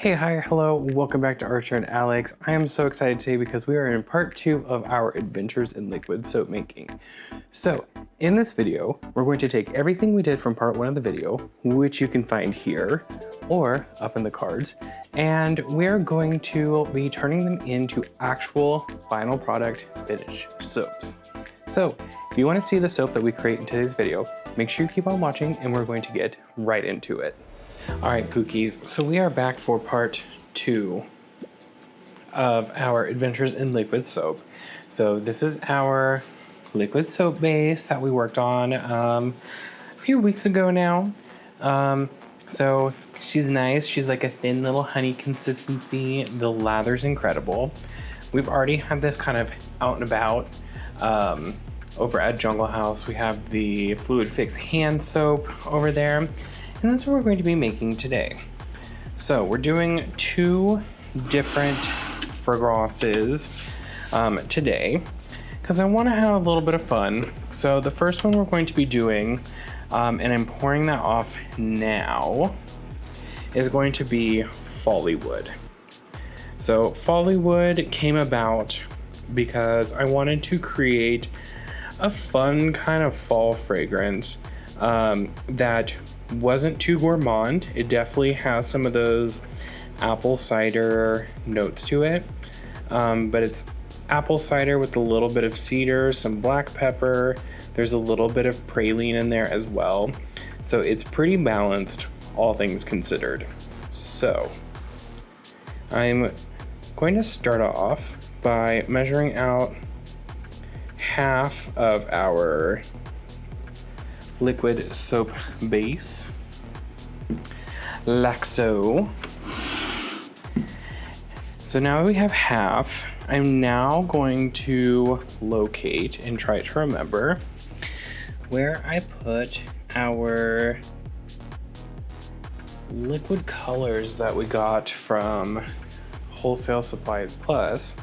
Hey, hi, hello, welcome back to Archer+alex. I am so excited today because we are in part 2 of our adventures in liquid soap making. So, in this video, we're going to take everything we did from part 1 of the video, which you can find here or up in the cards, and we're going to be turning them into actual final product finished soaps. So, if you want to see the soap that we create in today's video, make sure you keep on watching and we're going to get right into it. Alright, Pookies, so we are back for part 2 of our adventures in liquid soap. So this is our liquid soap base that we worked on a few weeks ago now. So she's nice. She's like a thin little honey consistency. The lather's incredible. We've already had this kind of out and about. Over at Jungle House, we have the Fluid Fix hand soap over there. And that's what we're going to be making today. So we're doing 2 different fragrances today because I want to have a little bit of fun. So the first one we're going to be doing, and I'm pouring that off now, is going to be Fallywood. So Fallywood came about because I wanted to create a fun kind of fall fragrance that wasn't too gourmand. It definitely has some of those apple cider notes to it, but it's apple cider with a little bit of cedar, some black pepper. There's a little bit of praline in there as well, so it's pretty balanced, all things considered. So I'm going to start off by measuring out half of our liquid soap base, like so. So now we have half. I'm now going to locate and try to remember where I put our liquid colors that we got from Wholesale Supplies Plus,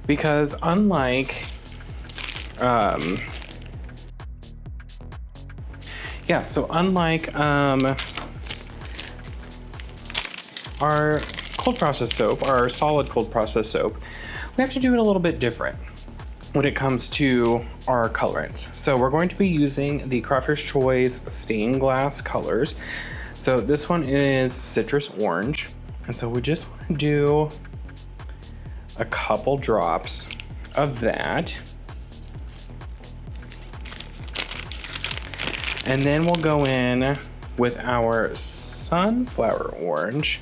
because unlike unlike our cold process soap, our solid cold process soap, we have to do it a little bit different when it comes to our colorants. So we're going to be using the Crafter's Choice stained glass colors. So this one is citrus orange, and so we just want to do a couple drops of that. And then we'll go in with our sunflower orange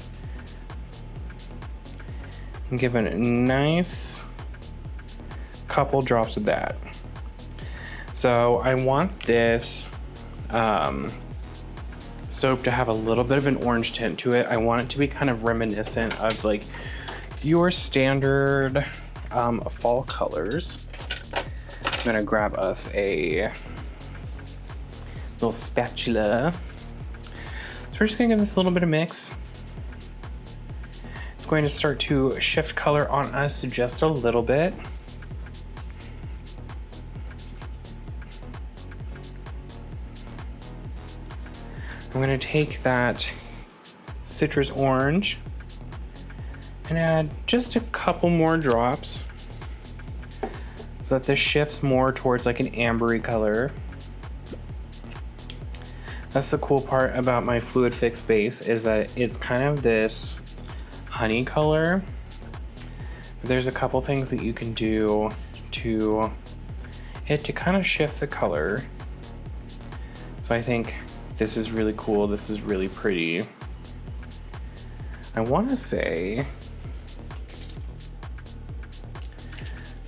and give it a nice couple drops of that. So I want this soap to have a little bit of an orange tint to it. I want it to be kind of reminiscent of like your standard fall colors. I'm gonna grab us a little spatula. So we're just gonna give this a little bit of mix. It's going to start to shift color on us just a little bit. I'm gonna take that citrus orange and add just a couple more drops so that this shifts more towards like an ambery color. That's the cool part about my Fluid Fix base, is that it's kind of this honey color. There's a couple things that you can do to it to kind of shift the color. So I think this is really cool. This is really pretty. I want to say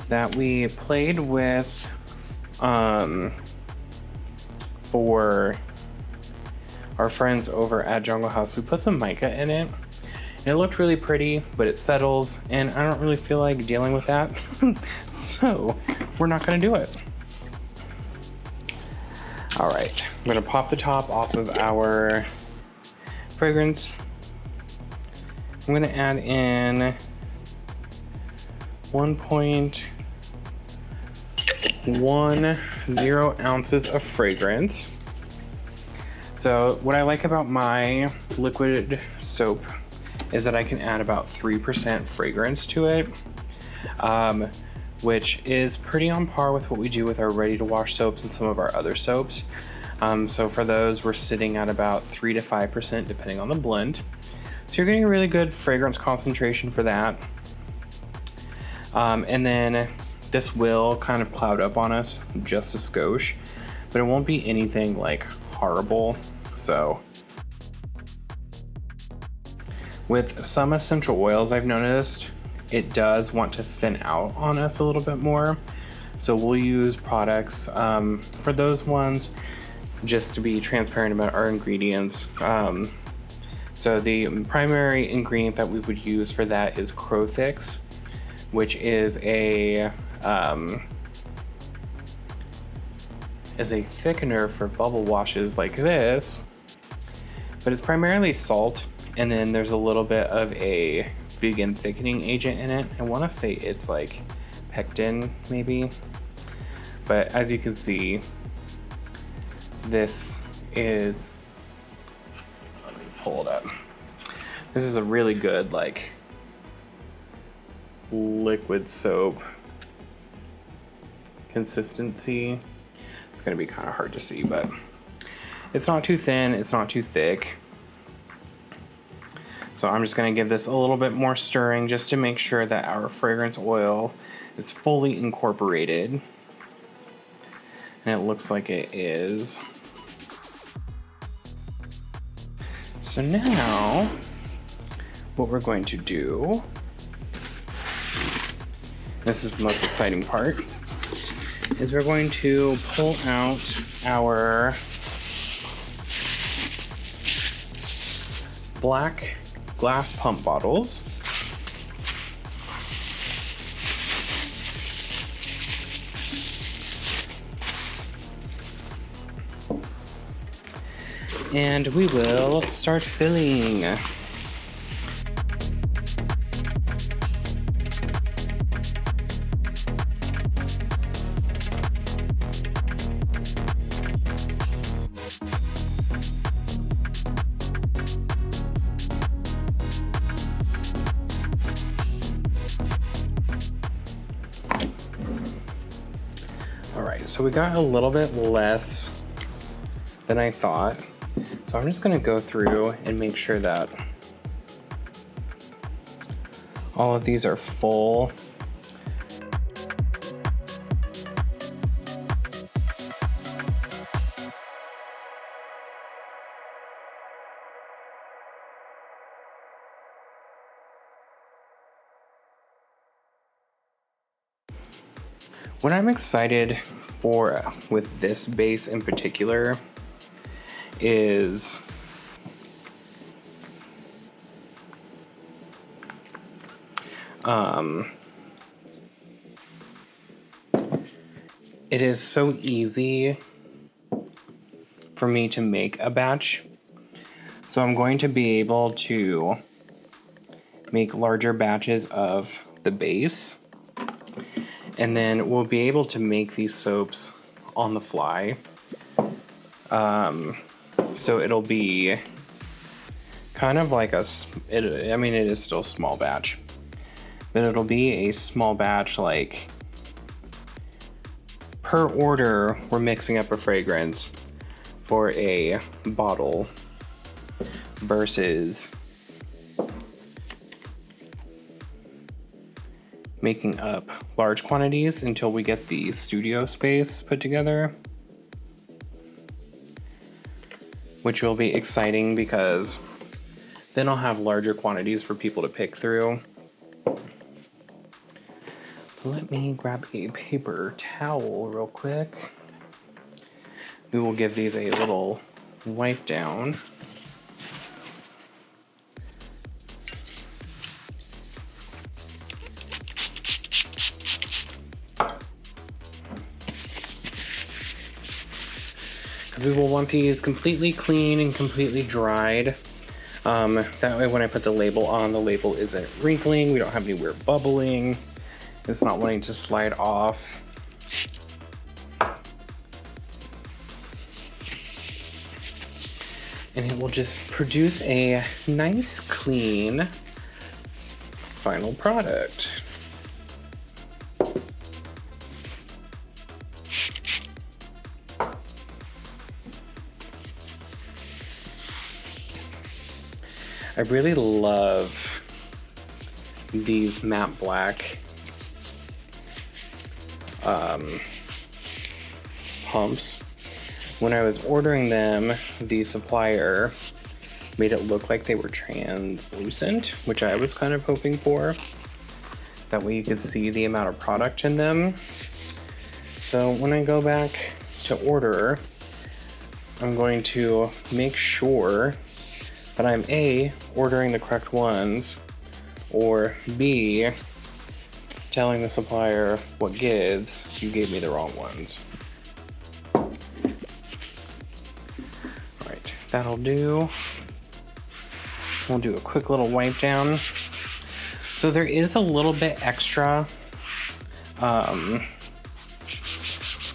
that we played with for our friends over at Jungle House, we put some mica in it, and it looked really pretty, but it settles, and I don't really feel like dealing with that, so we're not gonna do it. All right, I'm gonna pop the top off of our fragrance. I'm gonna add in 1.10 ounces of fragrance. So what I like about my liquid soap is that I can add about 3% fragrance to it, which is pretty on par with what we do with our ready to wash soaps and some of our other soaps. So for those, we're sitting at about 3 to 5% depending on the blend. So you're getting a really good fragrance concentration for that. And then this will kind of cloud up on us just a skosh, but it won't be anything like horrible. So with some essential oils, I've noticed it does want to thin out on us a little bit more. So we'll use products for those ones, just to be transparent about our ingredients. So the primary ingredient that we would use for that is Crowthix, which is a thickener for bubble washes like this, but it's primarily salt, and then there's a little bit of a vegan thickening agent in it. I want to say it's like pectin maybe, but as you can see, this is, let me pull it up. This is a really good like liquid soap consistency. It's going to be kind of hard to see, but it's not too thin, it's not too thick. So I'm just going to give this a little bit more stirring just to make sure that our fragrance oil is fully incorporated. And it looks like it is. So now what we're going to do, this is the most exciting part, is we're going to pull out our black glass pump bottles. And we will start filling. All right, so we got a little bit less than I thought. So I'm just gonna go through and make sure that all of these are full. What I'm excited for with this base in particular is it is so easy for me to make a batch. So I'm going to be able to make larger batches of the base, and then we'll be able to make these soaps on the fly. So it'll be kind of like I mean, it is still small batch, but it'll be a small batch, like per order, we're mixing up a fragrance for a bottle versus making up large quantities until we get the studio space put together, which will be exciting because then I'll have larger quantities for people to pick through. Let me grab a paper towel real quick. We will give these a little wipe down. We will want these completely clean and completely dried. That way when I put the label on, the label isn't wrinkling, we don't have any weird bubbling, it's not wanting to slide off. and it will just produce a nice, clean final product. I really love these matte black pumps. When I was ordering them, the supplier made it look like they were translucent, which I was kind of hoping for. That way you could see the amount of product in them. So when I go back to order, I'm going to make sure that I'm A, ordering the correct ones, or B, telling the supplier what gives, you gave me the wrong ones. Alright, that'll do. We'll do a quick little wipe down. So there is a little bit extra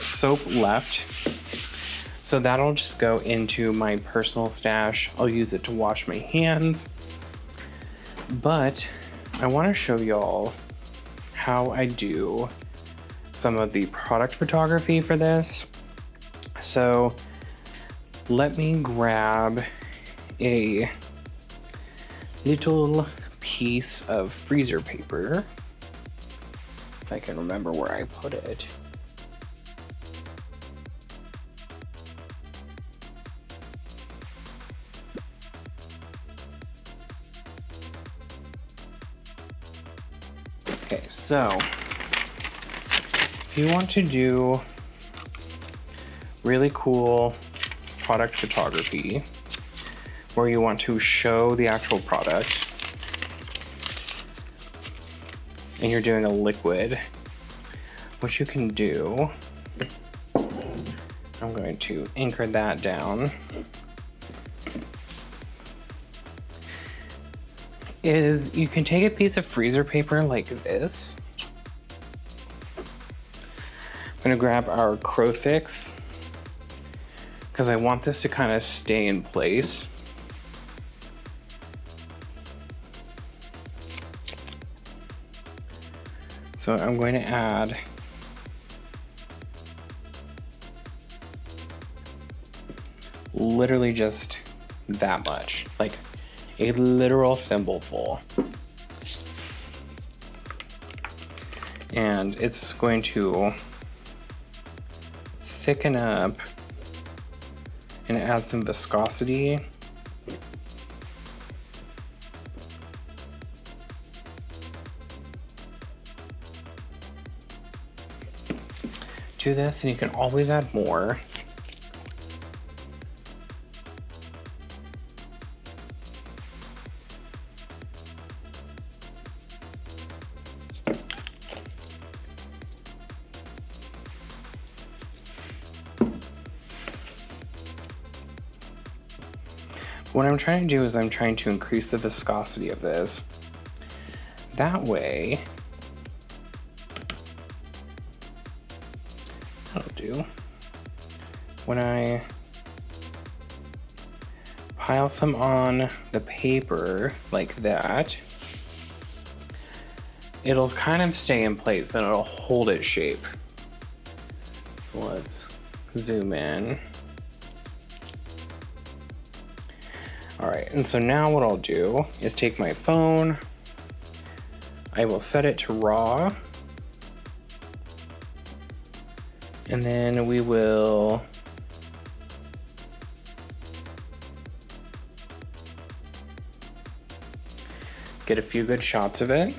soap left. So that'll just go into my personal stash. I'll use it to wash my hands. But I want to show y'all how I do some of the product photography for this. So let me grab a little piece of freezer paper. If I can remember where I put it. Okay, so if you want to do really cool product photography where you want to show the actual product and you're doing a liquid, what you can do, I'm going to anchor that down, is you can take a piece of freezer paper like this. I'm gonna grab our Crow Fix because I want this to kind of stay in place. So I'm going to add literally just that much, like a literal thimbleful. And it's going to thicken up and add some viscosity. To this, and you can always add more. What I'm trying to do is I'm trying to increase the viscosity of this. That way, that'll do. When I pile some on the paper like that, it'll kind of stay in place and it'll hold its shape. So let's zoom in. All right, and so now what I'll do is take my phone, I will set it to RAW, and then we will get a few good shots of it.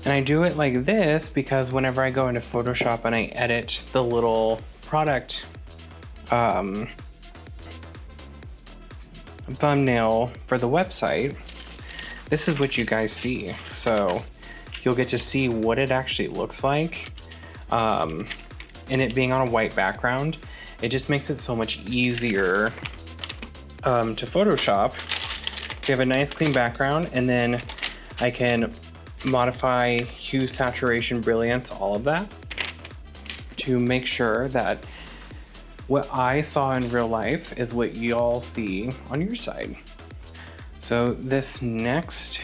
And I do it like this because whenever I go into Photoshop and I edit the little product thumbnail for the website, this is what you guys see. So you'll get to see what it actually looks like. And it being on a white background, it just makes it so much easier to Photoshop. You have a nice clean background, and then I can modify hue, saturation, brilliance, all of that to make sure that what I saw in real life is what y'all see on your side. So this next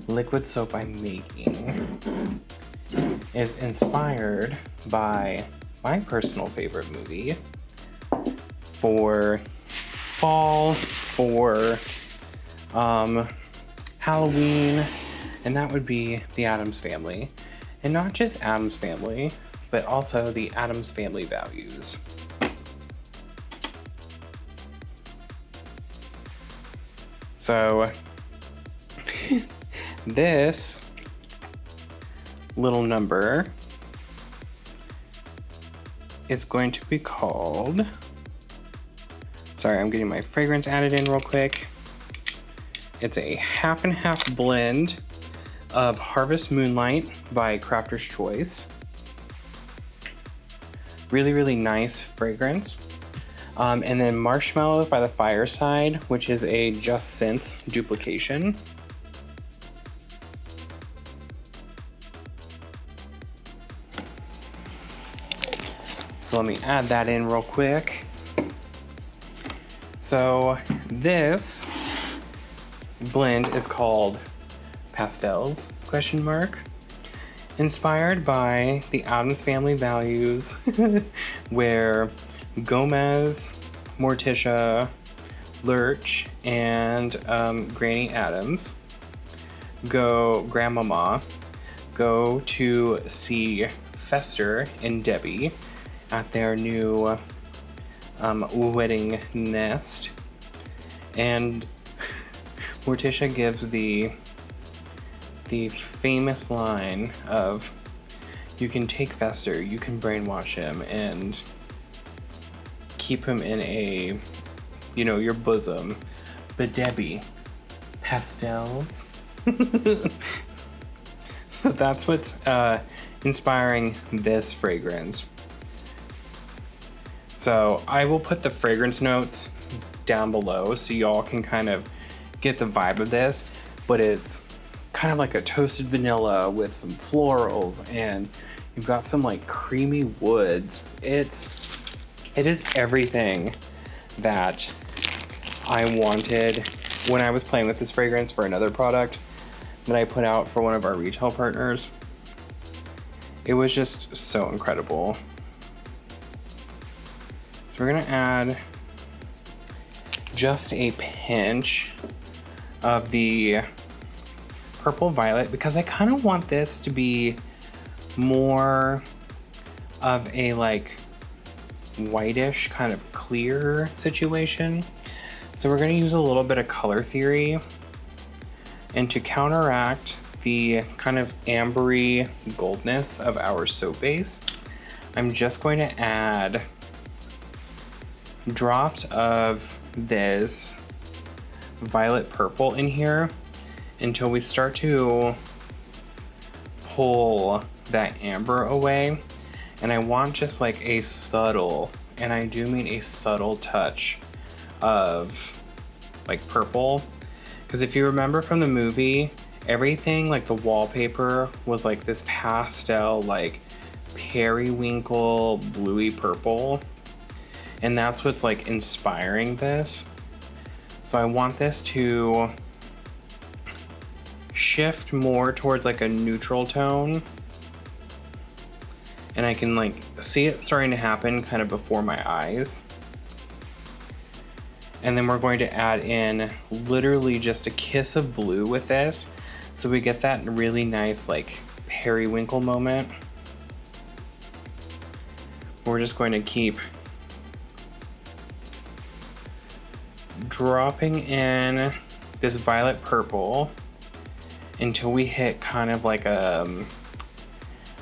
liquid soap I'm making is inspired by my personal favorite movie for fall, for Halloween, and that would be the Addams Family. And not just Addams Family, but also the Addams Family values. So this little number is going to be called, sorry, I'm getting my fragrance added in real quick. It's a half and half blend of Harvest Moonlight by Crafter's Choice. Really, really nice fragrance. And then Marshmallow by the Fireside, which is a Just Scents duplication. So let me add that in real quick. So this blend is called Pastels, ? Inspired by the Addams Family values, where Gomez, Morticia, Lurch, and Granny Addams Grandmama go to see Fester and Debbie at their new wedding nest, and Morticia gives the famous line of, "You can take Fester, you can brainwash him, and keep him in a, you know, your bosom. But Debbie, Pastels." So that's what's inspiring this fragrance. So I will put the fragrance notes down below so y'all can kind of get the vibe of this, but it's kind of like a toasted vanilla with some florals, and you've got some like creamy woods. It is everything that I wanted when I was playing with this fragrance for another product that I put out for one of our retail partners. It was just so incredible. So we're gonna add just a pinch of the Purple Violet because I kind of want this to be more of a like whitish kind of clear situation. So we're going to use a little bit of color theory, and to counteract the kind of ambery goldness of our soap base, I'm just going to add drops of this violet purple in here until we start to pull that amber away. And I want just like a subtle, and I do mean a subtle touch of like purple. Because if you remember from the movie, everything like the wallpaper was like this pastel, like periwinkle bluey purple. And that's what's like inspiring this. So I want this to shift more towards like a neutral tone. And I can like see it starting to happen kind of before my eyes. And then we're going to add in literally just a kiss of blue with this, so we get that really nice like periwinkle moment. We're just going to keep dropping in this violet purple until we hit kind of like a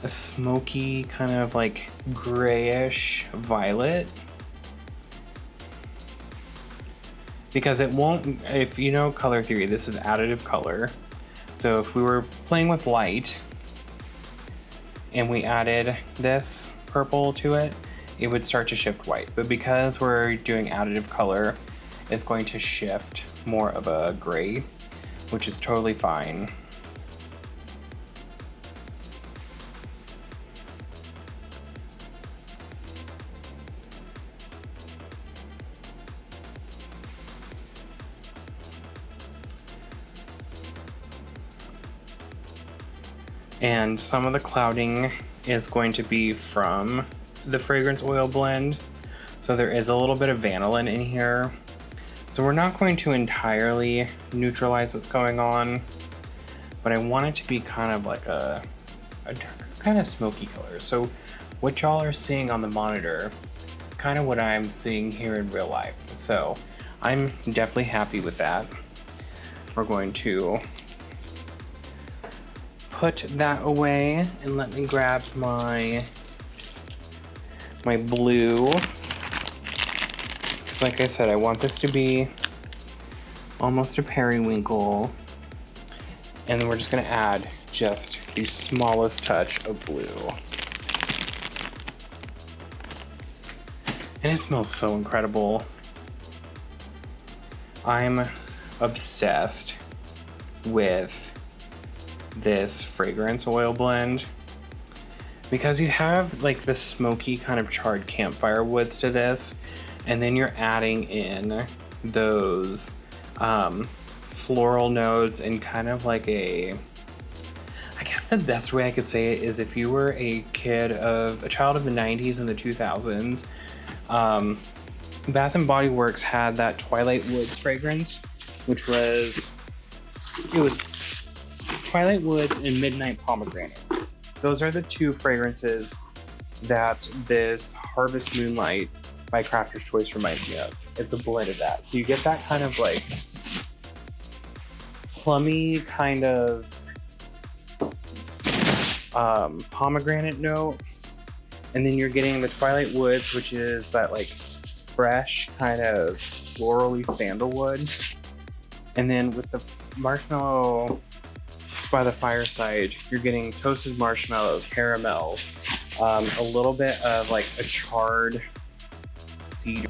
smoky kind of like grayish violet. Because it won't, if you know color theory, this is additive color. So if we were playing with light and we added this purple to it, it would start to shift white. But because we're doing additive color, it's going to shift more of a gray, which is totally fine. And some of the clouding is going to be from the fragrance oil blend. So there is a little bit of vanillin in here. So we're not going to entirely neutralize what's going on, but I want it to be kind of like a darker kind of smoky color. So what y'all are seeing on the monitor, kind of what I'm seeing here in real life. So I'm definitely happy with that. We're going to put that away and let me grab my blue. Because like I said, I want this to be almost a periwinkle. And then we're just gonna add just the smallest touch of blue. And it smells so incredible. I'm obsessed with this fragrance oil blend because you have like the smoky kind of charred campfire woods to this, and then you're adding in those floral notes and kind of like I guess the best way I could say it is if you were a child of the 90s and the 2000s, Bath & Body Works had that Twilight Woods fragrance, which was Twilight Woods and Midnight Pomegranate. Those are the two fragrances that this Harvest Moonlight by Crafter's Choice reminds me of. It's a blend of that. So you get that kind of like plummy kind of pomegranate note, and then you're getting the Twilight Woods, which is that like fresh kind of florally sandalwood, and then with the marshmallow by the fireside, you're getting toasted marshmallow, caramel, a little bit of like a charred cedar.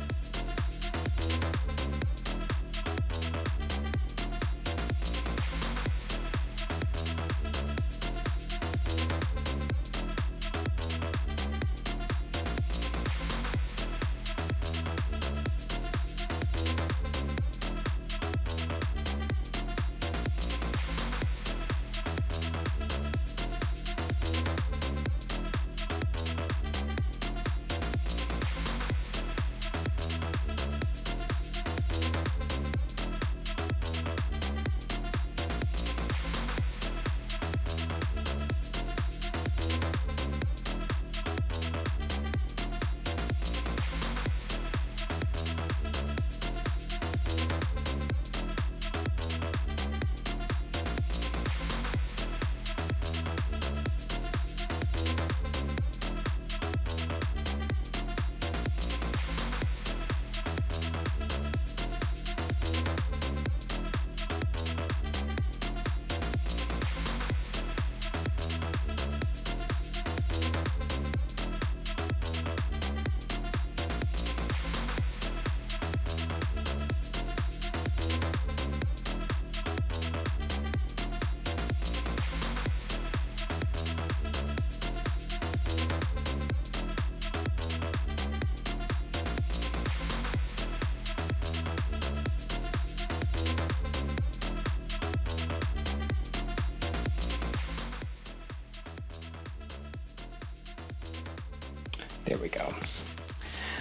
There we go.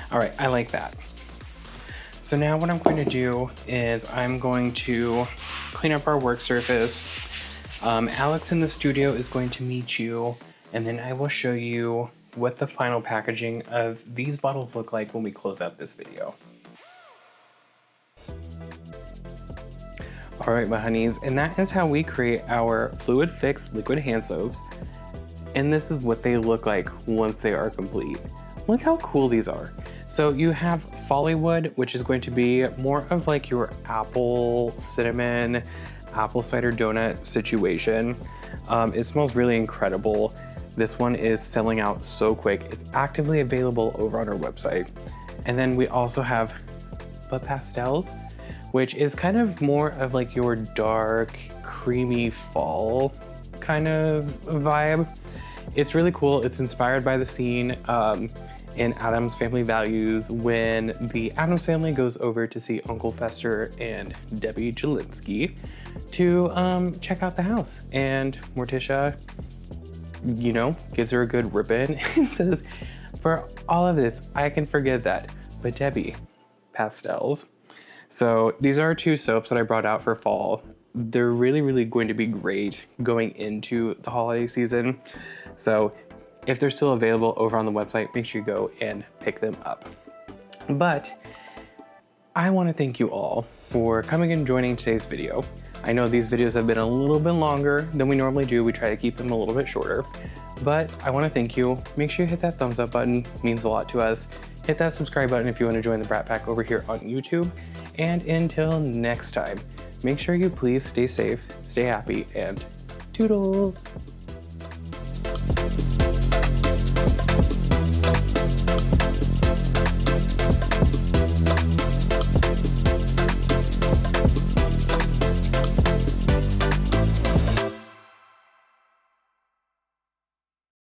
All right, I like that. So now what I'm going to do is I'm going to clean up our work surface. Alex in the studio is going to meet you, and then I will show you what the final packaging of these bottles look like when we close out this video. All right, my honeys, and that is how we create our Fluid Fix liquid hand soaps. And this is what they look like once they are complete. Look how cool these are. So you have Fallywood, which is going to be more of like your apple cinnamon, apple cider donut situation. It smells really incredible. This one is selling out so quick. It's actively available over on our website. And then we also have the Pastels, which is kind of more of like your dark, creamy fall kind of vibe. It's really cool. It's inspired by the scene in Addams Family Values when the Addams family goes over to see Uncle Fester and Debbie Jelinski to check out the house. And Morticia you know, gives her a good ribbon and says, for all of this, I can forgive that. But Debbie, Pastels. So these are 2 soaps that I brought out for fall. They're really, really going to be great going into the holiday season. So if they're still available over on the website, make sure you go and pick them up. But I want to thank you all for coming and joining today's video. I know these videos have been a little bit longer than we normally do. We try to keep them a little bit shorter, but I want to thank you. Make sure you hit that thumbs up button. It means a lot to us. Hit that subscribe button if you want to join the Brat Pack over here on YouTube. And until next time, make sure you please stay safe, stay happy, and toodles.